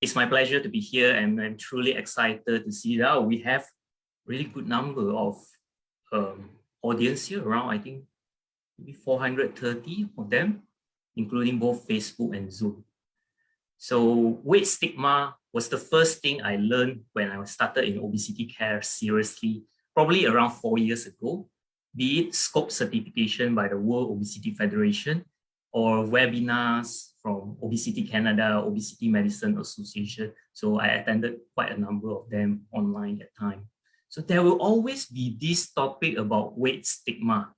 It's my pleasure to be here, and I'm truly excited to see that we have really good number of audience here, around I think maybe 430 of them, including both Facebook and Zoom. So weight stigma was the first thing I learned when I started in obesity care seriously, probably around 4 years ago, be it scope certification by the World Obesity Federation or webinars from Obesity Canada, Obesity Medicine Association. So I attended quite a number of them online at the time. So there will always be this topic about weight stigma.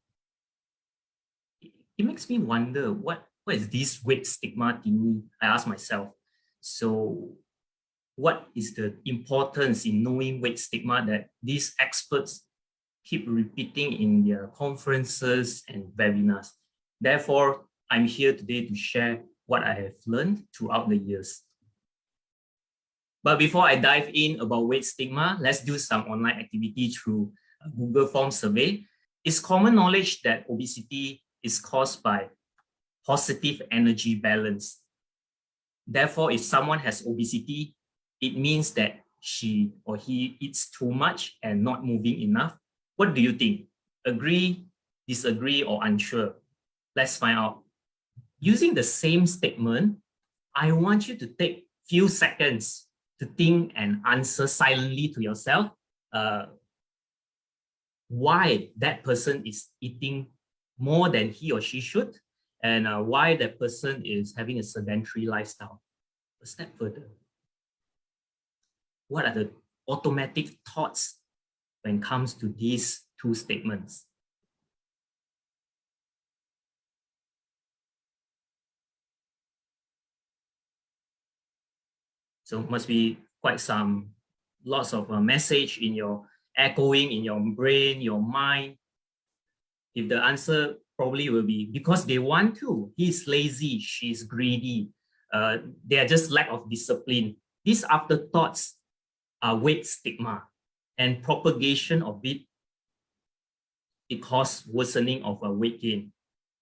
It makes me wonder, what is this weight stigma to me? I ask myself. So what is the importance in knowing weight stigma that these experts keep repeating in their conferences and webinars? Therefore, I'm here today to share what I have learned throughout the years. But before I dive in about weight stigma, let's do some online activity through a Google Form survey. It's common knowledge that obesity is caused by positive energy balance. Therefore, if someone has obesity, it means that she or he eats too much and not moving enough. What do you think? Agree, disagree, or unsure? Let's find out. Using the same statement, I want you to take few seconds to think and answer silently to yourself why that person is eating more than he or she should, and why that person is having a sedentary lifestyle. A step further. What are the automatic thoughts when it comes to these two statements? So must be quite lots of message in your echoing in your brain, your mind. If the answer probably will be because they want to, he's lazy, she's greedy, they are just lack of discipline. These afterthoughts are weight stigma, and propagation of it causes worsening of weight gain.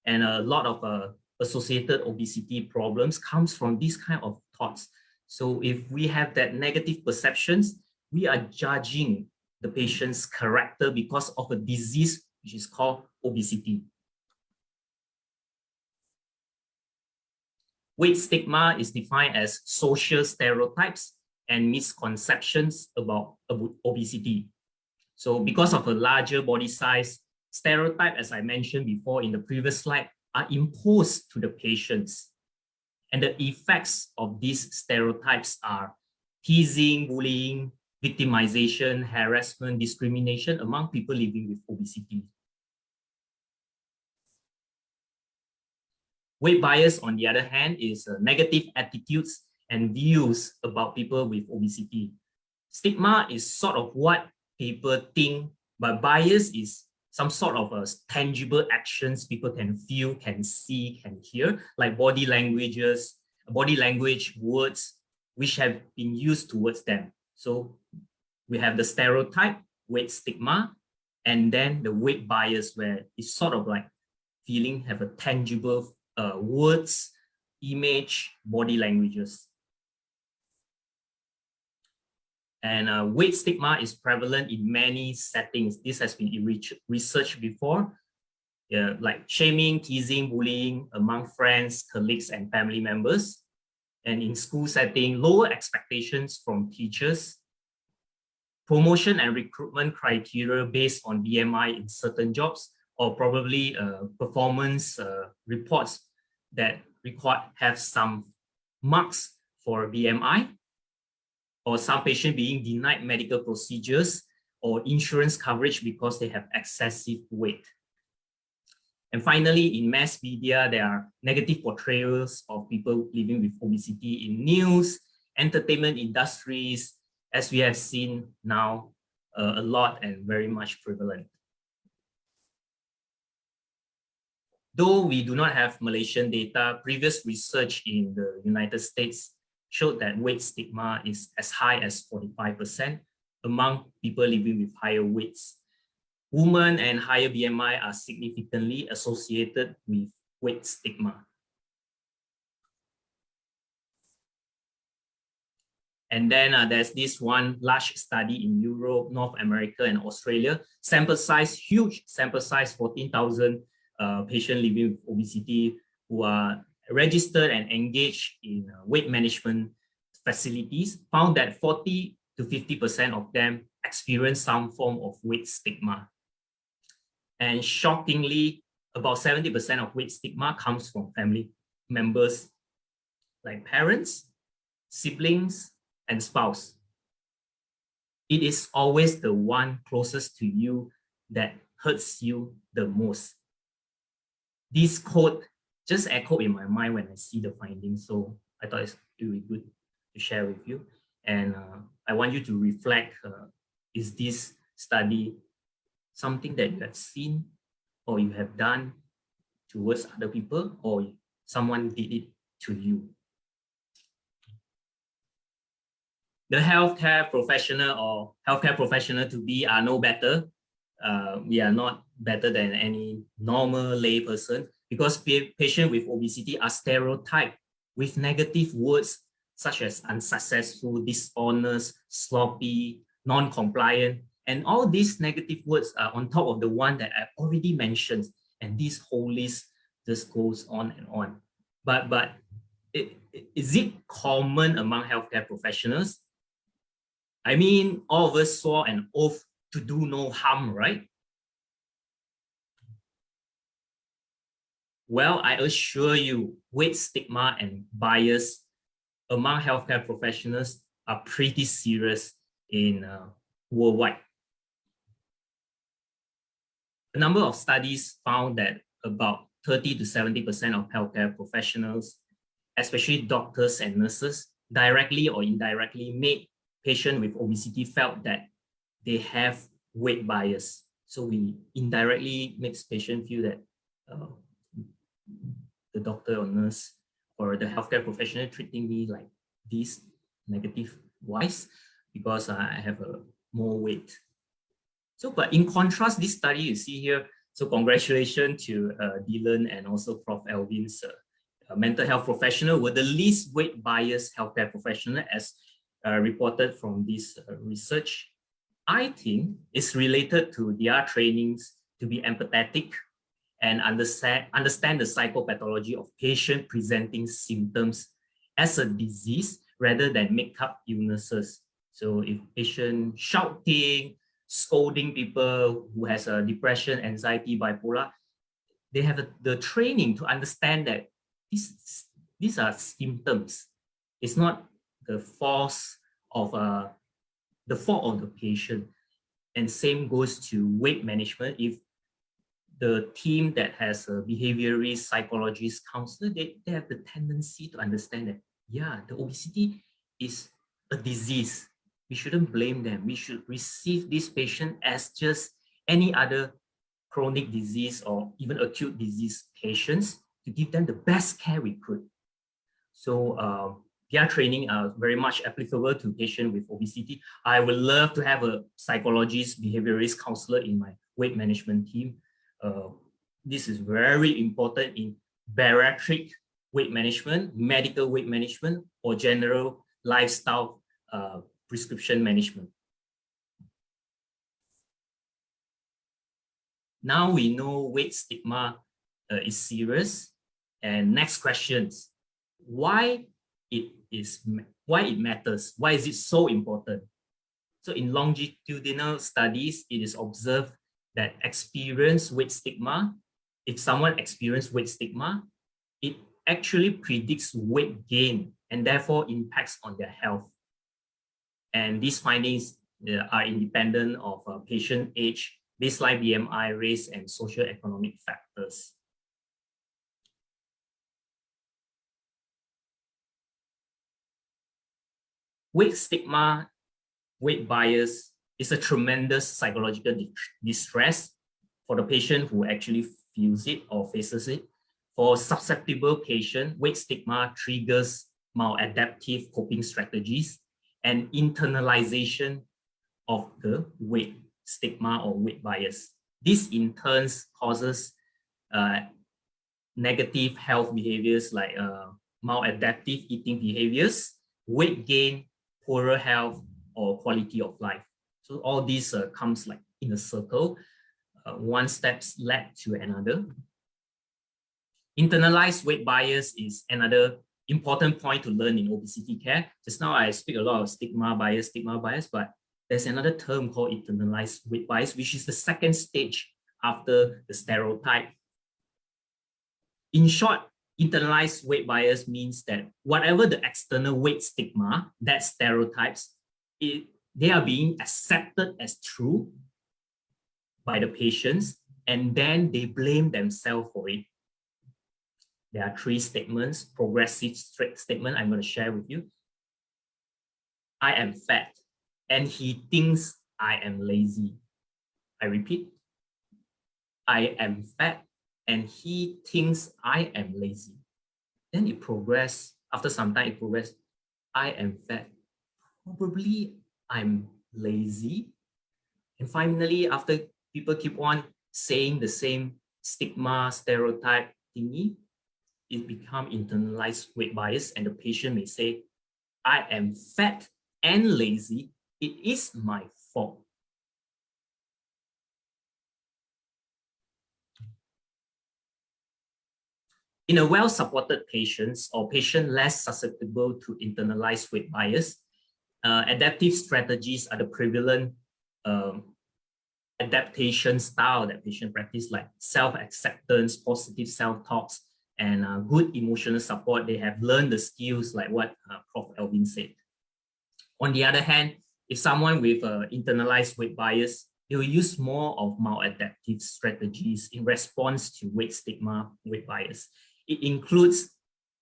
And a lot of associated obesity problems comes from these kind of thoughts. So if we have that negative perceptions, we are judging the patient's character because of a disease which is called obesity. Weight stigma is defined as social stereotypes and misconceptions about obesity. So because of a larger body size, stereotype, as I mentioned before in the previous slide, are imposed to the patients. And the effects of these stereotypes are teasing, bullying, victimization, harassment, discrimination among people living with obesity. Weight bias, on the other hand, is negative attitudes and views about people with obesity. Stigma is sort of what people think, but bias is some sort of tangible actions people can feel, can see, can hear, like body language, words, which have been used towards them. So we have the stereotype, weight stigma, and then the weight bias, where it's sort of like feeling have a tangible words, image, body languages. And weight stigma is prevalent in many settings. This has been researched before, like shaming, teasing, bullying among friends, colleagues, and family members. And in school setting, lower expectations from teachers, promotion and recruitment criteria based on BMI in certain jobs, or probably performance reports that have some marks for BMI, or some patient being denied medical procedures or insurance coverage because they have excessive weight. And finally, in mass media, there are negative portrayals of people living with obesity in news, entertainment industries, as we have seen now a lot and very much prevalent. Though we do not have Malaysian data, previous research in the United States showed that weight stigma is as high as 45% among people living with higher weights. Women and higher BMI are significantly associated with weight stigma. And then there's this one large study in Europe, North America, and Australia. Sample size, huge sample size, 14,000 patients living with obesity who are registered and engaged in weight management facilities, found that 40 to 50% of them experience some form of weight stigma. And shockingly, about 70% of weight stigma comes from family members like parents, siblings, and spouse. It is always the one closest to you that hurts you the most. This quote just echoed in my mind when I see the findings, so I thought it would be good to share with you. And I want you to reflect, is this study something that you have seen or you have done towards other people, or someone did it to you? The healthcare professional or healthcare professional to be are no better. We are not better than any normal lay person, because patients with obesity are stereotyped with negative words such as unsuccessful, dishonest, sloppy, non-compliant, and all these negative words are on top of the one that I've already mentioned. And this whole list just goes on and on. But is it common among healthcare professionals? I mean, all of us swore an oath to do no harm, right? Well, I assure you, weight stigma and bias among healthcare professionals are pretty serious in worldwide. A number of studies found that about 30 to 70% of healthcare professionals, especially doctors and nurses, directly or indirectly made patients with obesity felt that they have weight bias. So we indirectly makes patients feel that the doctor or nurse or the healthcare professional treating me like this negative wise because I have a more weight. So, but in contrast, this study you see here, so congratulations to Dylan and also Prof. Alvin's mental health professional were the least weight biased healthcare professional as reported from this research. I think it's related to their trainings to be empathetic and understand the psychopathology of patient presenting symptoms as a disease rather than make up illnesses. So if patient shouting, scolding people who has a depression, anxiety, bipolar, they have the training to understand that these are symptoms. It's not the fault of the patient. And same goes to weight management. If the team that has a behaviorist, psychologist, counselor, they have the tendency to understand that, yeah, the obesity is a disease. We shouldn't blame them. We should receive this patient as just any other chronic disease or even acute disease patients to give them the best care we could. So their training are very much applicable to patients with obesity. I would love to have a psychologist, behaviorist, counselor in my weight management team. This is very important in bariatric weight management, medical weight management, or general lifestyle prescription management. Now we know weight stigma is serious. And next questions, why it matters? Why is it so important? So in longitudinal studies, it is observed that if someone experiences weight stigma, it actually predicts weight gain and therefore impacts on their health. And these findings are independent of patient age, baseline BMI, race, and socioeconomic factors. Weight stigma, weight bias is a tremendous psychological distress for the patient who actually feels it or faces it. For susceptible patient, weight stigma triggers maladaptive coping strategies and internalization of the weight stigma or weight bias. This in turn causes negative health behaviors like maladaptive eating behaviors, weight gain, poorer health or quality of life. So all these comes like in a circle. One steps led to another. Internalized weight bias is another important point to learn in obesity care. Just now I speak a lot of stigma bias, but there's another term called internalized weight bias, which is the second stage after the stereotype. In short, internalized weight bias means that whatever the external weight stigma, that stereotypes, they are being accepted as true by the patients, and then they blame themselves for it. There are three statements, progressive statement I'm going to share with you. I am fat, and he thinks I am lazy. I repeat, I am fat, and he thinks I am lazy. Then it progresses. After some time, it progresses. I am fat. Probably I'm lazy. And finally, after people keep on saying the same stigma, stereotype thingy, it becomes internalized weight bias, and the patient may say, I am fat and lazy. It is my fault. In a well-supported patients or patient less susceptible to internalized weight bias, adaptive strategies are the prevalent adaptation style that patient practice, like self-acceptance, positive self-talks, and good emotional support. They have learned the skills like what Prof. Alvin said. On the other hand, if someone with internalized weight bias, they will use more of maladaptive strategies in response to weight stigma, weight bias. It includes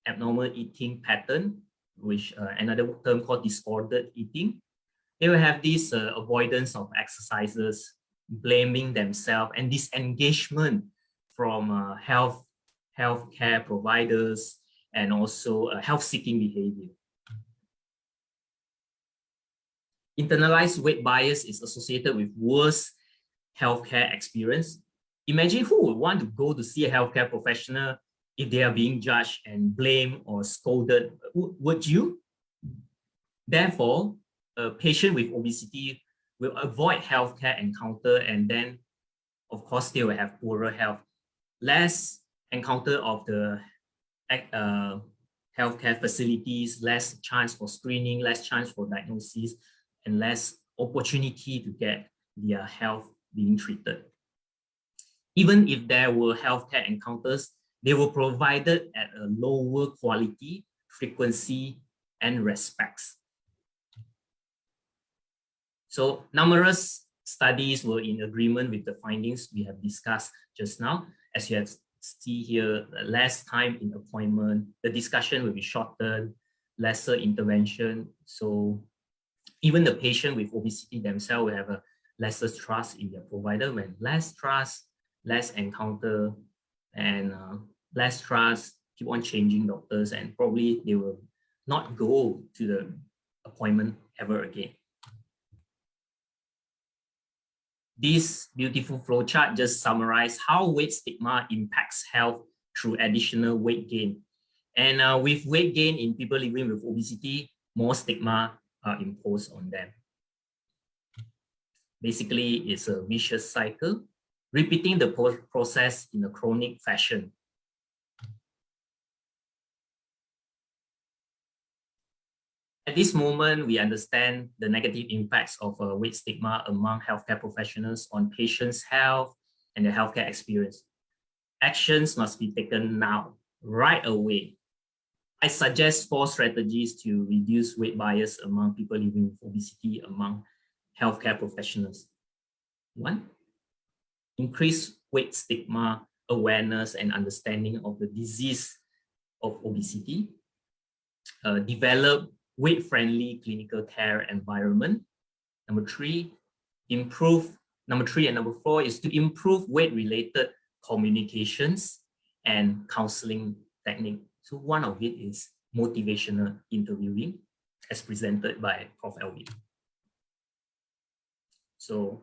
abnormal eating pattern, which another term called disordered eating. They will have this avoidance of exercises, blaming themselves, and disengagement from healthcare providers, and also health-seeking behavior. Internalized weight bias is associated with worse healthcare experience. Imagine who would want to go to see a healthcare professional if they are being judged and blamed or scolded. Would you? Therefore, a patient with obesity will avoid healthcare encounter, and then, of course, they will have poorer health. Less encounter of the healthcare facilities, less chance for screening, less chance for diagnosis, and less opportunity to get their health being treated. Even if there were healthcare encounters, they were provided at a lower quality, frequency, and respects. So numerous studies were in agreement with the findings we have discussed just now. As you have see here, less time in appointment, the discussion will be shortened, lesser intervention. So even the patient with obesity themselves will have a lesser trust in their provider. When less trust, less encounter, and less trust, keep on changing doctors, and probably they will not go to the appointment ever again. This beautiful flowchart just summarizes how weight stigma impacts health through additional weight gain. And with weight gain in people living with obesity, more stigma are imposed on them. Basically, it's a vicious cycle, repeating the process in a chronic fashion. At this moment, we understand the negative impacts of weight stigma among healthcare professionals on patients' health and their healthcare experience. Actions must be taken now, right away. I suggest 4 strategies to reduce weight bias among people living with obesity among healthcare professionals. 1, increase weight stigma awareness and understanding of the disease of obesity. Develop weight-friendly clinical care environment. Number 3, improve. Number 3 and number 4 is to improve weight-related communications and counseling technique. So one of it is motivational interviewing, as presented by Prof. Elvin. So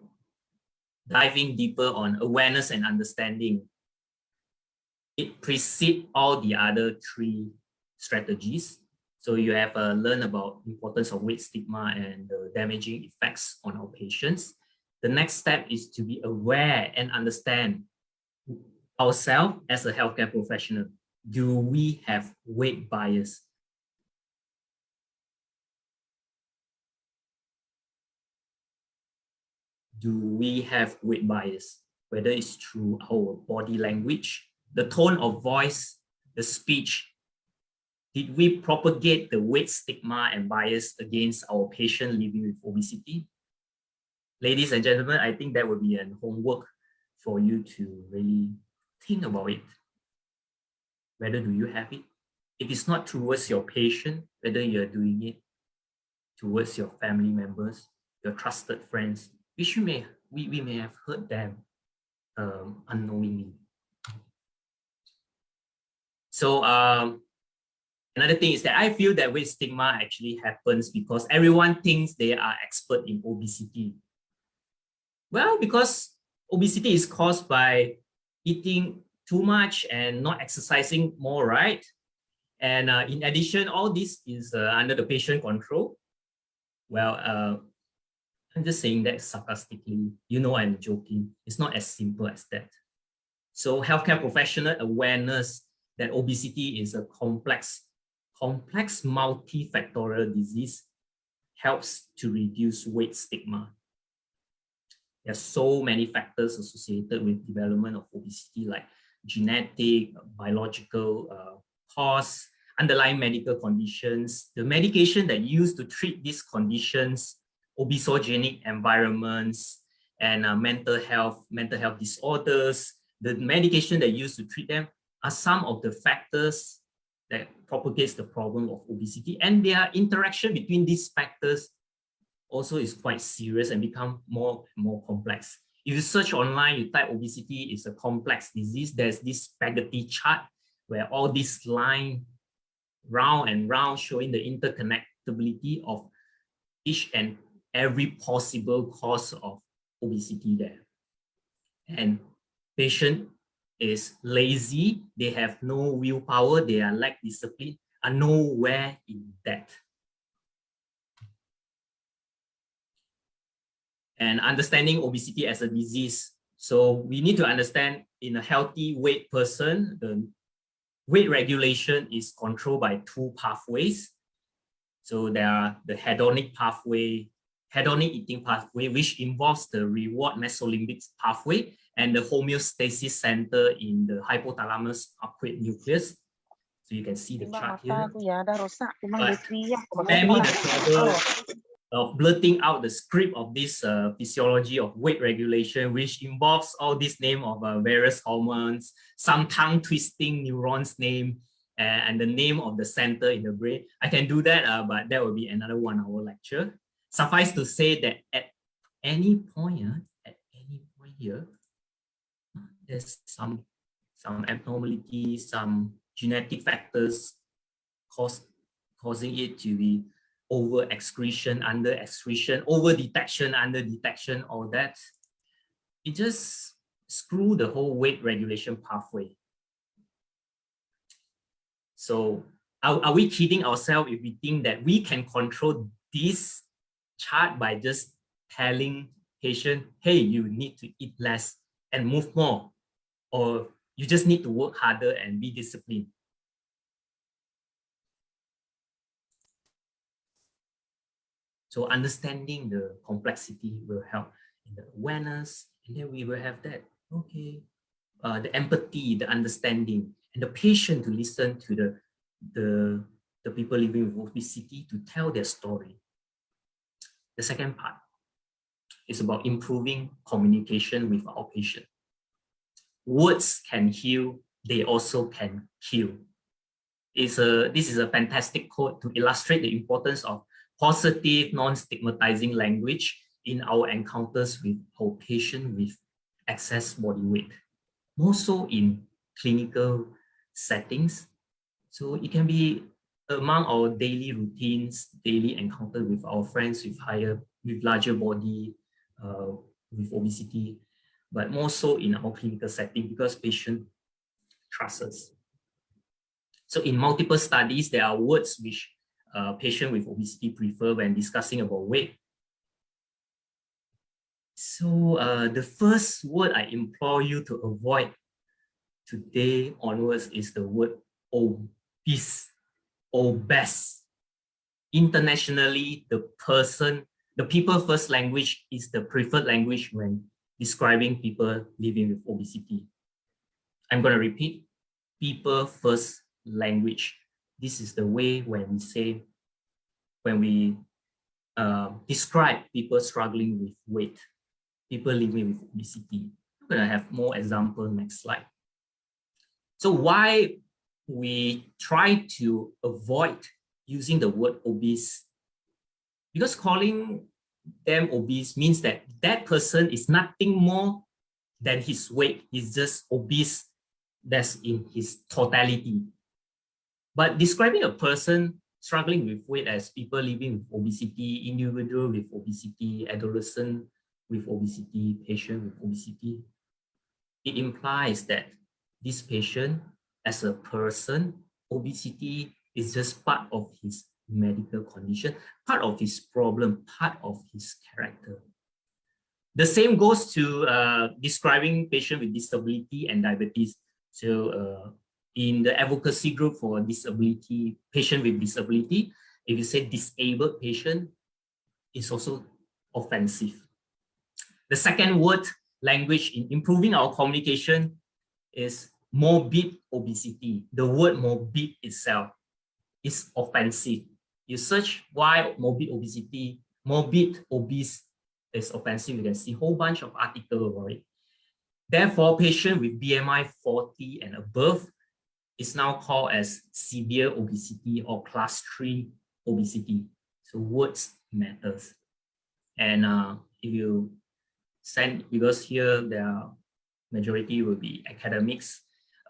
diving deeper on awareness and understanding, it precedes all the other 3 strategies. So you have learned about importance of weight stigma and the damaging effects on our patients. The next step is to be aware and understand ourselves as a healthcare professional. Do we have weight bias? Do we have weight bias? Whether it's through our body language, the tone of voice, the speech. Did we propagate the weight stigma and bias against our patient living with obesity? Ladies and gentlemen, I think that would be an homework for you to really think about it. Whether do you have it? If it's not towards your patient, whether you're doing it towards your family members, your trusted friends, which we may have heard them unknowingly. So another thing is that I feel that weight stigma actually happens because everyone thinks they are expert in obesity. Well, because obesity is caused by eating too much and not exercising more, right? And in addition, all this is under the patient control. Well, I'm just saying that sarcastically. You know, I'm joking. It's not as simple as that. So healthcare professional awareness that obesity is a complex multifactorial disease helps to reduce weight stigma. There are so many factors associated with development of obesity, like genetic, biological cause, underlying medical conditions, the medication that used to treat these conditions, obesogenic environments, and mental health disorders. The medication that used to treat them are some of the factors that propagates the problem of obesity, and their interaction between these factors also is quite serious and become more and more complex. If you search online, you type obesity is a complex disease, there's this spaghetti chart where all these lines round and round showing the interconnectability of each and every possible cause of obesity there. And patient is lazy, they have no willpower, they are lack discipline, are nowhere in that. And understanding obesity as a disease. So we need to understand in a healthy weight person, the weight regulation is controlled by two pathways. So there are the hedonic eating pathway, which involves the reward mesolimbic pathway and the homeostasis center in the hypothalamus arcuate nucleus. So you can see the chart here. But spare me the trouble of blurting out the script of this physiology of weight regulation, which involves all this name of various hormones, some tongue twisting neurons name, and the name of the center in the brain. I can do that, but that will be another 1 hour lecture. Suffice to say that at any point here, there's some abnormality, some genetic factors causing it to be over excretion, under excretion, over detection, under detection, all that. It just screw the whole weight regulation pathway. So are we kidding ourselves if we think that we can control this chart by just telling patient, hey, you need to eat less and move more, or you just need to work harder and be disciplined? So understanding the complexity will help in the awareness, and then we will have that, okay, the empathy, the understanding, and the patient to listen to the people living with obesity to tell their story. The second part is about improving communication with our patient. Words can heal, they also can kill. This is a fantastic quote to illustrate the importance of positive, non-stigmatizing language in our encounters with our patient with excess body weight. More so in clinical settings. So it can be among our daily routines, daily encounter with our friends with larger body, with obesity, but more so in our clinical setting because patient trust us. So in multiple studies, there are words which patients with obesity prefer when discussing about weight. So the first word I implore you to avoid today onwards is the word obese, obese. Internationally, the people first language is the preferred language when describing people living with obesity. I'm going to repeat, people first language. This is the way when we describe people struggling with weight, people living with obesity. I'm going to have more example next slide. So why we try to avoid using the word obese? Because calling them obese means that that person is nothing more than his weight. He's just obese. That's in his totality. But describing a person struggling with weight as people living with obesity, individual with obesity, adolescent with obesity, patient with obesity, it implies that this patient, as a person, obesity is just part of his medical condition, part of his problem, part of his character. The same goes to describing patient with disability and diabetes. So in the advocacy group for disability, patient with disability, if you say disabled patient, it's also offensive. The second word language in improving our communication is morbid obesity. The word morbid itself is offensive. You search why morbid obesity, morbid obese is offensive, you can see a whole bunch of articles about it. Therefore, patient with BMI 40 and above is now called as severe obesity or class 3 obesity. So words matters. And if you send, because here the majority will be academics,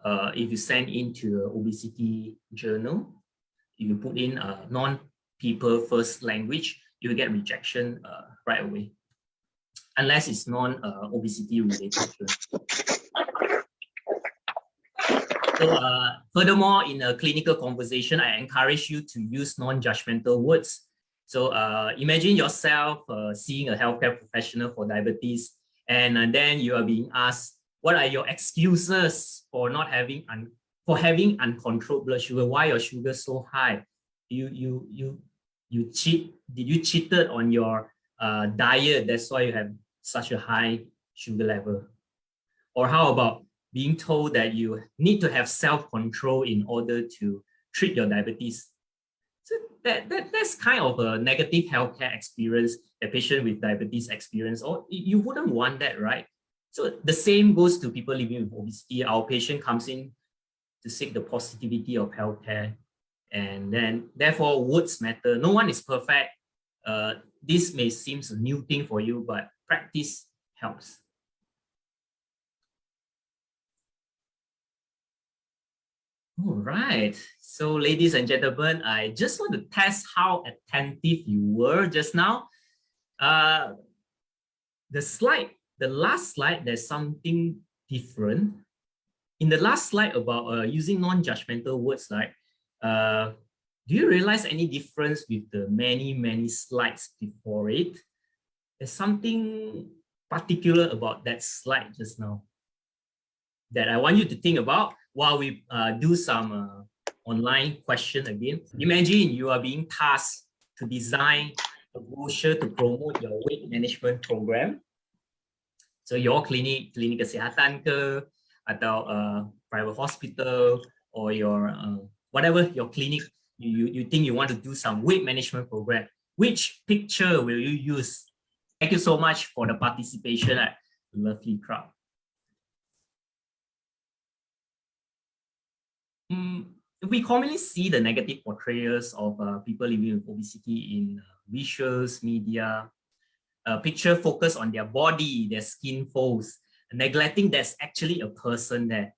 if you send into the obesity journal, if you put in non-people first language, you will get rejection right away, unless it's non-obesity related. So furthermore, in a clinical conversation, I encourage you to use non-judgmental words. So imagine yourself seeing a healthcare professional for diabetes, and then you are being asked, what are your excuses for not having having uncontrolled blood sugar? Why your sugar so high? Did you cheated on your diet? That's why you have such a high sugar level. Or how about being told that you need to have self-control in order to treat your diabetes? So that's kind of a negative healthcare experience that patient with diabetes experience, or you wouldn't want that, right? So the same goes to people living with obesity. Our patient comes in to seek the positivity of healthcare, and then therefore words matter. No one is perfect. This may seem a new thing for you, but practice helps. All right. So ladies and gentlemen, I just want to test how attentive you were just now. The last slide, there's something different. In the last slide about using non-judgmental words, like, do you realize any difference with the many slides before it? There's something particular about that slide just now that I want you to think about while we do some online question again. Imagine you are being tasked to design a brochure to promote your weight management program. So your clinic kesihatan ke, atau private hospital, or your whatever your clinic, you think you want to do some weight management program. Which picture will you use? Thank you so much for the participation at lovely crowd. We commonly see the negative portrayals of people living with obesity in visuals, media. A picture focused on their body, their skin folds, neglecting there's actually a person there.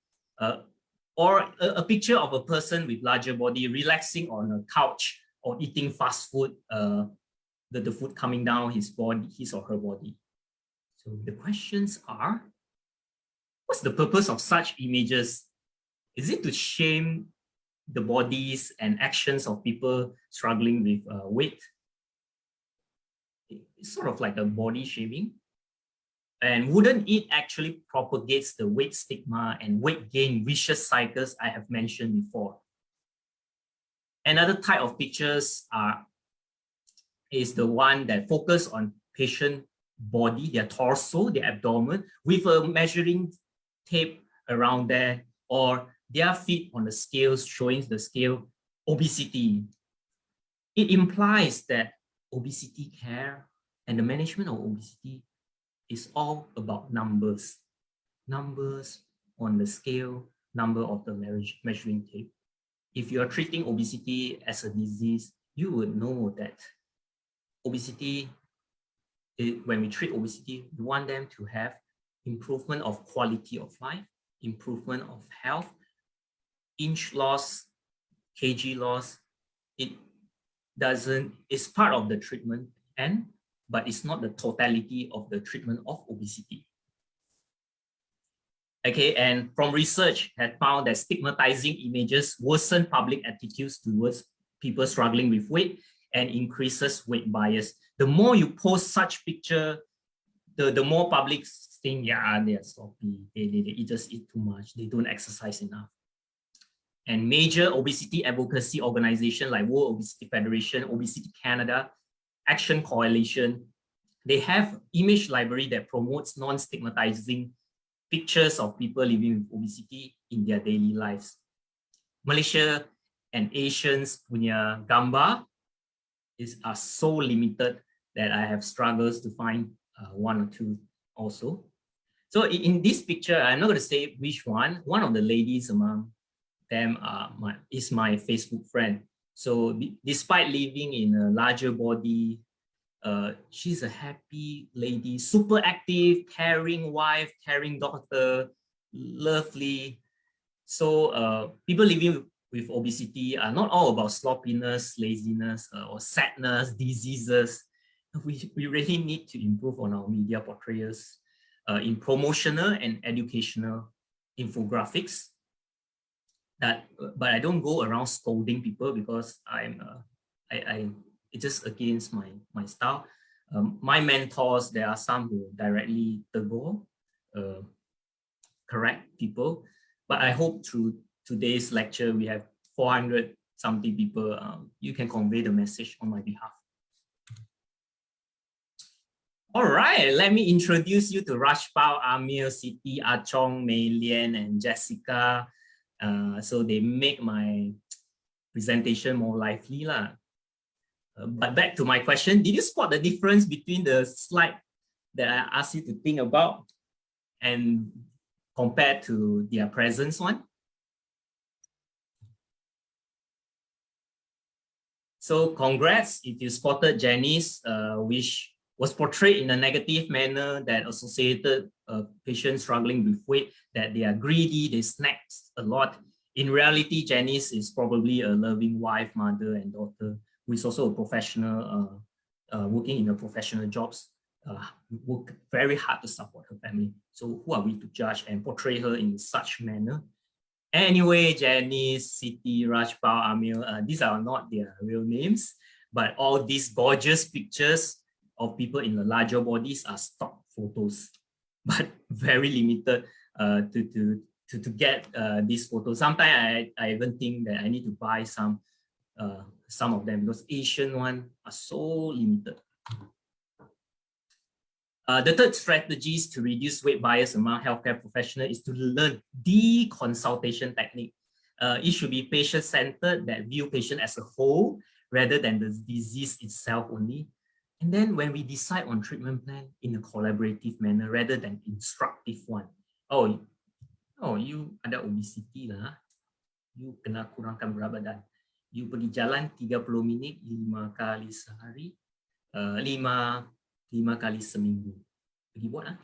Or a picture of a person with larger body relaxing on a couch or eating fast food, the food coming down his or her body. So the questions are, what's the purpose of such images? Is it to shame the bodies and actions of people struggling with weight. It's sort of like a body shaming. And wouldn't it actually propagates the weight stigma and weight gain vicious cycles I have mentioned before? Another type of pictures is the one that focus on patient body, their torso, their abdomen, with a measuring tape around there, or their feet on the scales showing the scale obesity. It implies that obesity care and the management of obesity is all about numbers. Numbers on the scale, number of the measuring tape. If you are treating obesity as a disease, you would know that obesity, when we treat obesity, we want them to have improvement of quality of life, improvement of health, inch loss, kg loss. It's part of the treatment, but it's not the totality of the treatment of obesity. Okay, and from research had found that stigmatizing images worsen public attitudes towards people struggling with weight and increases weight bias. The more you post such picture, the more public think, yeah, they're sloppy, they just eat too much, they don't exercise enough. And major obesity advocacy organizations like World Obesity Federation, Obesity Canada, Action Coalition, they have image library that promotes non-stigmatizing pictures of people living with obesity in their daily lives. Malaysia and Asians punya gambar are so limited that I have struggles to find one or two also. So in this picture, I'm not going to say which one. One of the ladies among them is my Facebook friend. So despite living in a larger body, she's a happy lady, super active, caring wife, caring daughter, lovely. So people living with obesity are not all about sloppiness, laziness, or sadness, diseases. We really need to improve on our media portrayals in promotional and educational infographics. But I don't go around scolding people because it's just against my style. My mentors, there are some who directly correct people, but I hope through today's lecture we have 400 something people. You can convey the message on my behalf. All right, let me introduce you to Rajpal, Amir, Siti, Achong, Mei Lian, and Jessica. So they make my presentation more lively lah. But back to my question, did you spot the difference between the slide that I asked you to think about and compared to their present one? So congrats if you spotted Janice, which was portrayed in a negative manner that associated patients struggling with weight, that they are greedy, they snack a lot. In reality, Janice is probably a loving wife, mother, and daughter, who is also a professional, working in a professional jobs, work very hard to support her family. So who are we to judge and portray her in such manner? Anyway, Janice, Siti, Rajpal, Amil, these are not their real names, but all these gorgeous pictures of people in the larger bodies are stock photos, but very limited to get these photos. Sometimes I even think that I need to buy some of them because Asian ones are so limited. The third strategies to reduce weight bias among healthcare professionals is to learn the consultation technique. It should be patient-centered, that view patient as a whole rather than the disease itself only. And then when we decide on treatment plan in a collaborative manner rather than instructive one. Oh, you ada obesity lah. You kena kurangkan berat badan. You pergi jalan 30 minit 5 kali sehari, 5 kali seminggu. Pergi buat lah.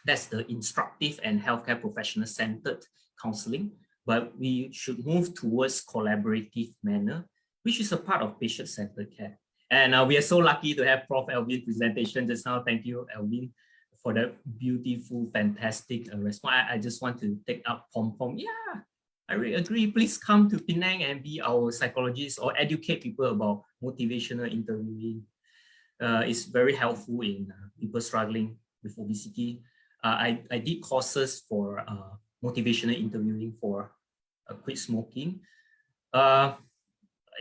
That's the instructive and healthcare professional centered counseling. But we should move towards collaborative manner, which is a part of patient-centered care. And we are so lucky to have Prof. Elvin's presentation just now. Thank you, Elvin, for that beautiful, fantastic response. I just want to take up pom-pom. Yeah, I really agree. Please come to Penang and be our psychologist or educate people about motivational interviewing. It's very helpful in people struggling with obesity. I did courses for motivational interviewing for quit smoking.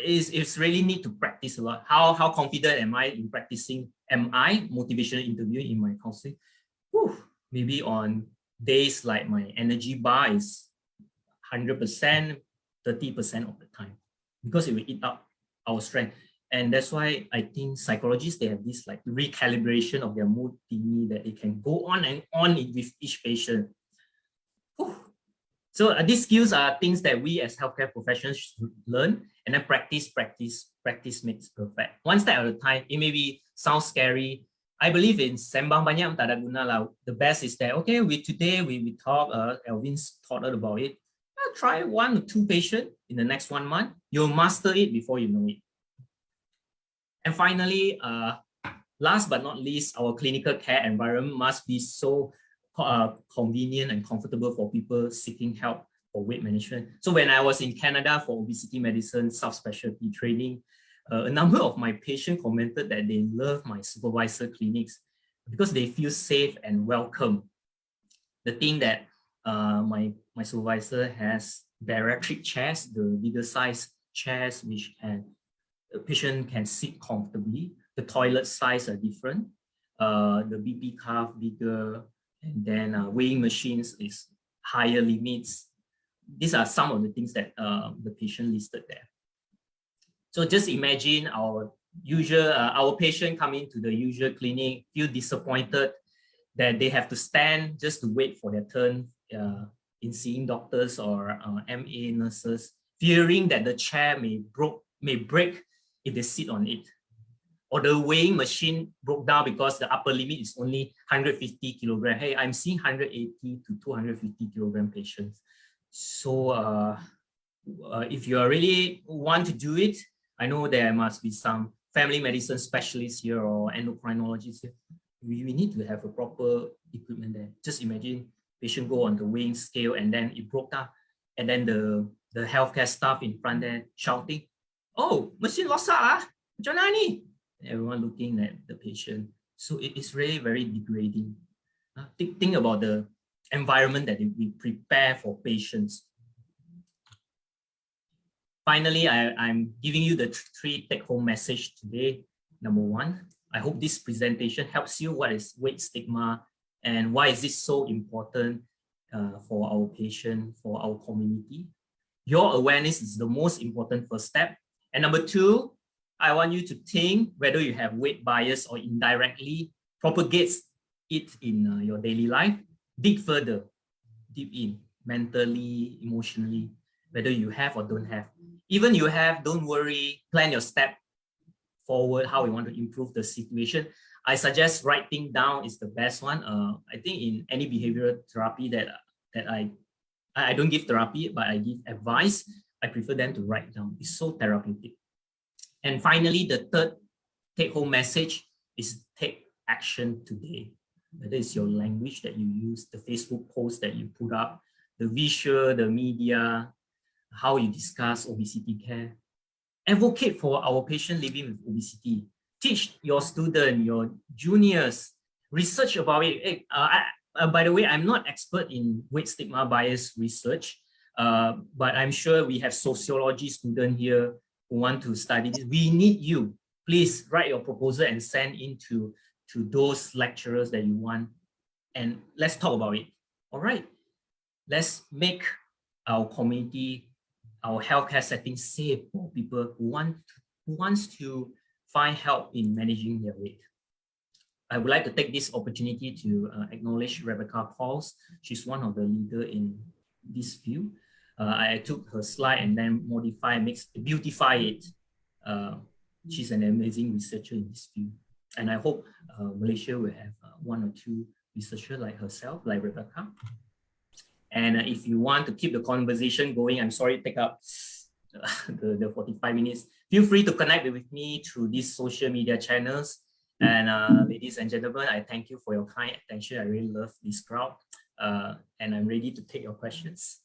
It's really need to practice a lot. How confident am I in practicing? Am I motivational interviewing in my counseling? Whew, maybe on days like my energy bar is 100%, 30% of the time, because it will eat up our strength. And that's why I think psychologists, they have this like recalibration of their mood thingy that they can go on and on with each patient. Whew. So these skills are things that we as healthcare professionals should learn, and then practice makes perfect. One step at a time. It may sound scary. I believe in sembang banyak tak ada guna lah. The best is that, okay, today we talk, Elvin's taught us about it. Try 1 or 2 patients in the next 1 month. You'll master it before you know it. And finally, last but not least, our clinical care environment must be so convenient and comfortable for people seeking help for weight management. So when I was in Canada for obesity medicine subspecialty training, a number of my patients commented that they love my supervisor clinics because they feel safe and welcome. The thing that my supervisor has bariatric chairs, the bigger size chairs, which the patient can sit comfortably. The toilet size are different. The BP cuff bigger, and then weighing machines is higher limits. These are some of the things that the patient listed there. So just imagine our patient coming to the usual clinic, feel disappointed that they have to stand just to wait for their turn in seeing doctors or MA nurses, fearing that the chair may break if they sit on it. Or the weighing machine broke down because the upper limit is only 150 kilograms. Hey, I'm seeing 180 to 250 kilogram patients. So if you really want to do it, I know there must be some family medicine specialists here or endocrinologists here. We need to have a proper equipment there. Just imagine patient go on the weighing scale and then it broke down, and then the healthcare staff in front there shouting, "Oh, machine lost ah, macam mana ni?" Everyone looking at the patient. So it is really very degrading. Think about the environment that we prepare for patients. Finally, I'm giving you the 3 take-home message today. Number 1, I hope this presentation helps you what is weight stigma and why is this so important for our patient, for our community. Your awareness is the most important first step. And number 2, I want you to think whether you have weight bias or indirectly propagates it in your daily life. Dig further, deep in, mentally, emotionally, whether you have or don't have. Even you have, don't worry, plan your step forward, how we want to improve the situation. I suggest writing down is the best one. I think in any behavioral therapy that I don't give therapy, but I give advice, I prefer them to write down. It's so therapeutic. And finally, the third take-home message is take action today. Whether it's your language that you use, the Facebook post that you put up, the visual, the media, how you discuss obesity care. Advocate for our patient living with obesity. Teach your student, your juniors, research about it. Hey, by the way, I'm not expert in weight stigma bias research, but I'm sure we have sociology students here who want to study this. We need you. Please write your proposal and send in to those lecturers that you want. And let's talk about it. All right. Let's make our community, our healthcare setting safe for people who wants to find help in managing their weight. I would like to take this opportunity to acknowledge Rebecca Pauls. She's one of the leaders in this field. I took her slide and then beautify it. She's an amazing researcher in this field. And I hope Malaysia will have 1 or 2 researchers like herself, like Rebecca. And if you want to keep the conversation going, I'm sorry to take up the 45 minutes. Feel free to connect with me through these social media channels. And ladies and gentlemen, I thank you for your kind attention. I really love this crowd. And I'm ready to take your questions.